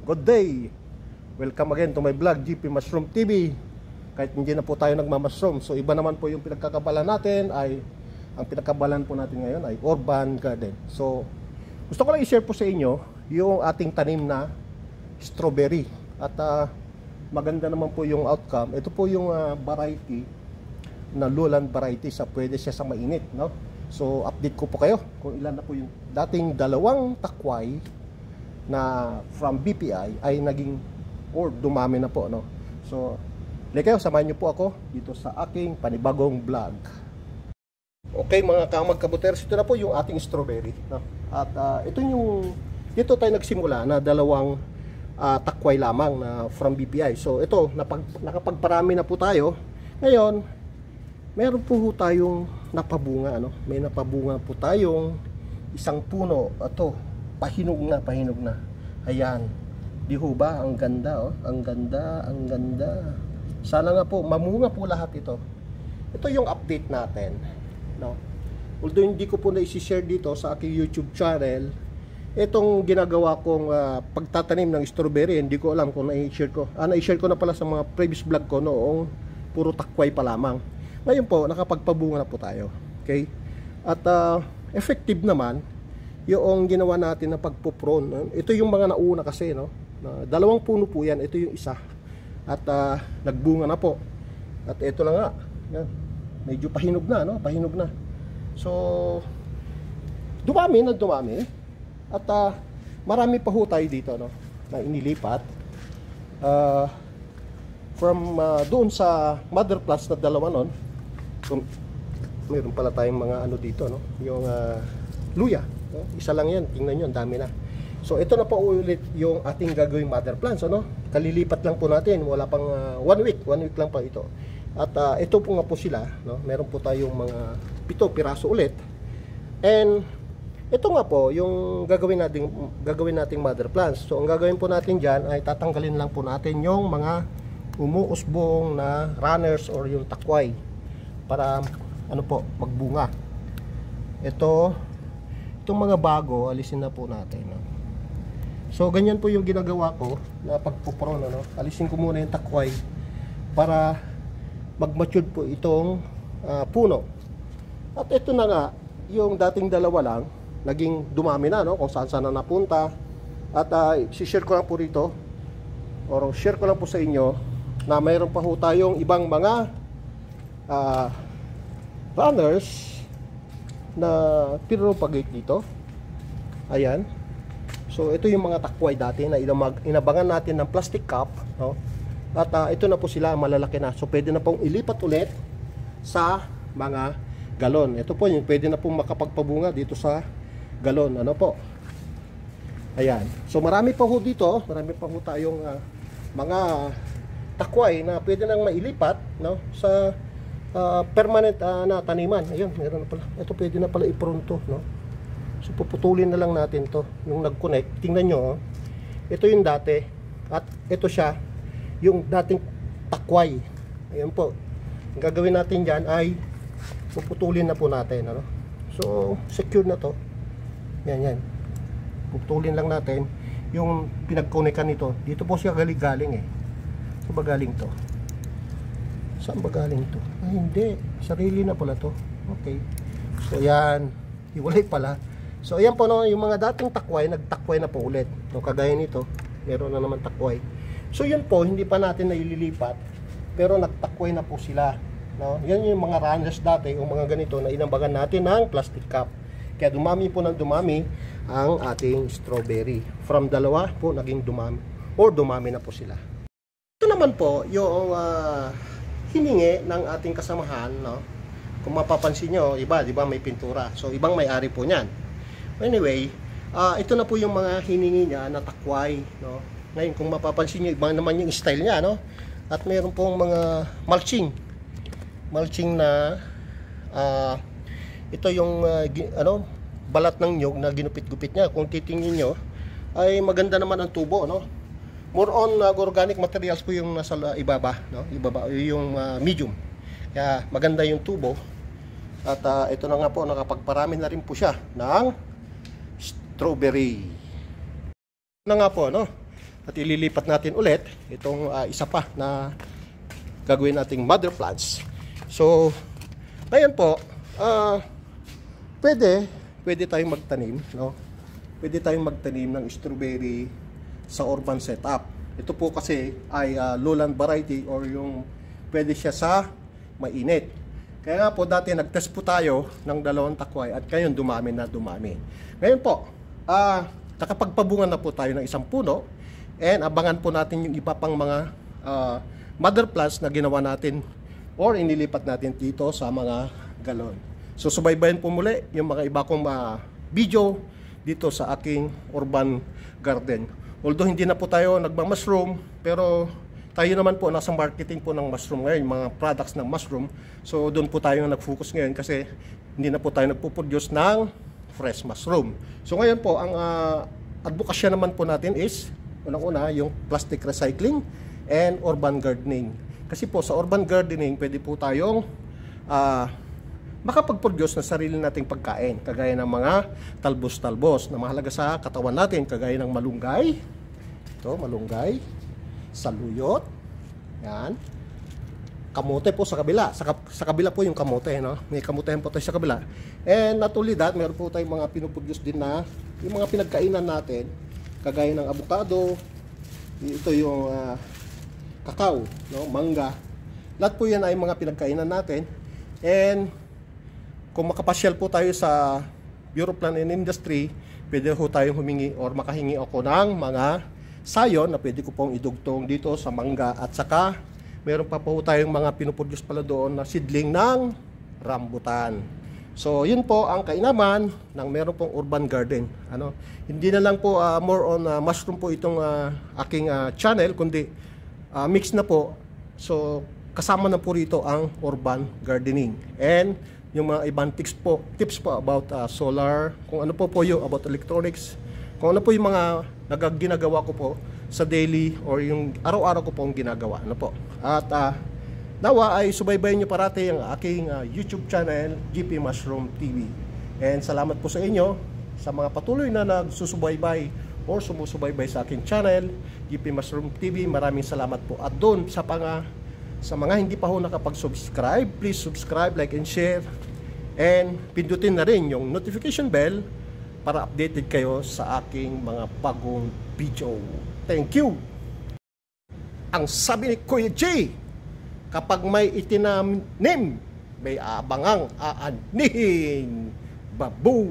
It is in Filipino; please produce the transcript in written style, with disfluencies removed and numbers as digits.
Good day! Welcome again to my vlog, GP Mushroom TV. Kahit hindi na po tayo nagmamushroom, so iba naman po yung pinagkakabalan natin. Ang pinagkakabalan po natin ngayon ay urban garden. So gusto ko lang i-share po sa inyo yung ating tanim na strawberry. At maganda naman po yung outcome. Ito po yung variety na lowland variety, sa pwede siya sa mainit, no? So update ko po kayo kung ilan na po yung dating dalawang takway na from BPI ay naging or dumami na po, no? So kayo, samahan niyo po ako dito sa aking panibagong vlog. Okay mga kamagkabuters, ito na po yung ating strawberry, no? At dito tayo nagsimula na dalawang takway lamang na from BPI. So ito, nakapagparami na po tayo. Ngayon, meron po tayong napabunga, no? May napabunga po tayong isang puno. Ito, pahinog na. Ayan. Di ho ba? Ang ganda, oh. Ang ganda. Sana nga po, mamunga po lahat ito. Ito yung update natin, no? Although hindi ko po na-share dito sa aking YouTube channel, itong ginagawa kong pagtatanim ng strawberry, hindi ko alam kung na-share ko. Na-share ko na pala sa mga previous vlog ko noong puro takway pa lamang. Ngayon po, nakapagpabunga na po tayo. Okay? At effective naman yung ginawa natin na pagpuprone. Ito yung mga nauna kasi, no? Dalawang puno po yan. Ito yung isa. At nagbunga na po. At ito na nga. Yan. Medyo pahinog na, no? Pahinog na. So, dumami. At marami pa ho tayo dito, no? Na inilipat. From doon sa mother plants na dalawa nun, mayroon pala tayong mga ano dito, no? Yung luya, no? Isa lang yan, tingnan nyo, ang dami na. So ito na po ulit yung ating gagawing mother plants, ano? Kalilipat lang po natin, wala pang 1 week lang pa ito. At ito po nga po sila, no? Meron po tayong mga 7 piraso ulit. And ito nga po yung gagawin nating mother plants. So ang gagawin po natin diyan ay tatanggalin lang po natin yung mga umuusbong na runners or yung takway para ano po, magbunga. Itong mga bago, alisin na po natin, no? So ganyan po yung ginagawa ko na pagpuprone, no? Alisin ko muna yung takway para mag-mature po itong puno. At ito na nga, yung dating dalawa lang, naging dumami na, no? Kung saan na napunta. At share ko lang po rito, or share ko lang po sa inyo na mayroon pa ho tayong ibang mga runners na pinropagate dito. Ayan. So ito yung mga takway dati na inabangan natin ng plastic cup, no? At ito na po sila, malalaki na. So pwede na pong ilipat ulit sa mga galon. Ito po yung pwede na pong makapagpabunga dito sa galon, ano po. Ayan. So marami pa ho dito, marami pa ho tayong mga takway na pwede nang mailipat, no, sa permanent na taniman. Ayun, meron na pala. Ito pwede na pala i-prune to, no. So puputulin na lang natin to, yung nag-connect. Tingnan nyo, oh. Ito yung dati at ito siya yung dating takway. Ayun po. Ang gagawin natin diyan ay puputulin na po natin, ano. So secure na to. Yan. Puputulin lang natin yung pinag-connectan nito. Dito po siya galing eh. Saan ba galing to? Saan ba galing to? Ay, hindi. Sarili na pala to. Okay. So, yan. Iwalay pala. So, ayan po, no, yung mga dating takway, nagtakway na po ulit. No, kagaya nito, meron na naman takway. So, yun po, hindi pa natin naililipat. Pero nagtakway na po sila. No? Yan yung mga runners dati, yung mga ganito na inambagan natin ng plastic cup. Kaya dumami po ng dumami ang ating strawberry. From dalawa po, naging dumami. Or dumami na po sila. Ito naman po, yung hiningi ng ating kasamahan, no? Kung mapapansin nyo, iba, di ba, may pintura. So, ibang may-ari po niyan. Anyway, ito na po yung mga hiningi niya na takway, no? Ngayon, kung mapapansin nyo, iba naman yung style niya, no? At mayroon pong mga mulching na ito yung balat ng nyog na ginupit-gupit niya. Kung titingin nyo, ay maganda naman ang tubo, no? More on organic materials po yung nasa ibaba, no? Ibaba yung medium. Kaya maganda yung tubo. At ito na nga po, nakapagparami na rin po siya ng strawberry. Na nga po, no? at ililipat natin ulit itong isa pa na gagawin nating mother plants. So ngayon po, pwede tayong magtanim, no? Pwede tayong magtanim ng strawberry sa urban setup. Ito po kasi ay lowland variety, or yung pwede siya sa mainit. Kaya nga po dati nagtest po tayo ng 2 takway at ngayon dumami. Ngayon po, nakapagpabunga na po tayo ng 1 puno, and abangan po natin yung iba pang mga mother plants na ginawa natin or inilipat natin dito sa mga galon. So subaybayan po muli yung mga iba kong video dito sa aking urban garden. Although hindi na po tayo nagma-mushroom, pero tayo naman po nasa marketing po ng mushroom ngayon, mga products ng mushroom. So doon po tayo nag-focus ngayon kasi hindi na po tayo nagpo-produce ng fresh mushroom. So ngayon po, ang advokasya naman po natin is, unang-una, yung plastic recycling and urban gardening. Kasi po sa urban gardening, pwede po tayong makapag-produce ng sarili nating pagkain, kagaya ng mga talbos-talbos na mahalaga sa katawan natin, kagaya ng malunggay. Ito, malunggay, saluyot, yan. Kamote po sa kabila. Sa kabila po yung kamote, no? May kamote po tayo sa kabila. And not only that, meron po tayong mga pinoproduce din na yung mga pinagkainan natin, kagaya ng avocado, ito yung kakao, no? Mangga. Lahat po yan ay mga pinagkainan natin. And kung makapasyal po tayo sa Bureau of Land and Industry, pwede po tayong humingi or makahingi ako ng mga sayon na pwede ko pong idugtong dito sa mangga, at saka meron pa po tayong mga pinoproduce pala doon na seedling ng rambutan. So yun po ang kainaman ng meron pong urban garden. Hindi na lang po more on mushroom po itong aking channel, kundi mix na po. So kasama na po rito ang urban gardening and yung mga ibang tips po about solar, kung ano po yung about electronics, kung ano po yung mga ginagawa ko po sa daily or yung araw-araw ko pong ginagawa. At nawa ay subaybayan nyo parati ang aking YouTube channel, GP Mushroom TV. And salamat po sa inyo sa mga patuloy na nagsusubaybay or sumusubaybay sa aking channel, GP Mushroom TV. Maraming salamat po. At doon sa mga hindi pa ho nakapag-subscribe, please subscribe, like, and share. And pindutin na rin yung notification bell para updated kayo sa aking mga bagong video. Thank you! Ang sabi ni Kuya J, kapag may itinanim, may abangang aanihin. Babu!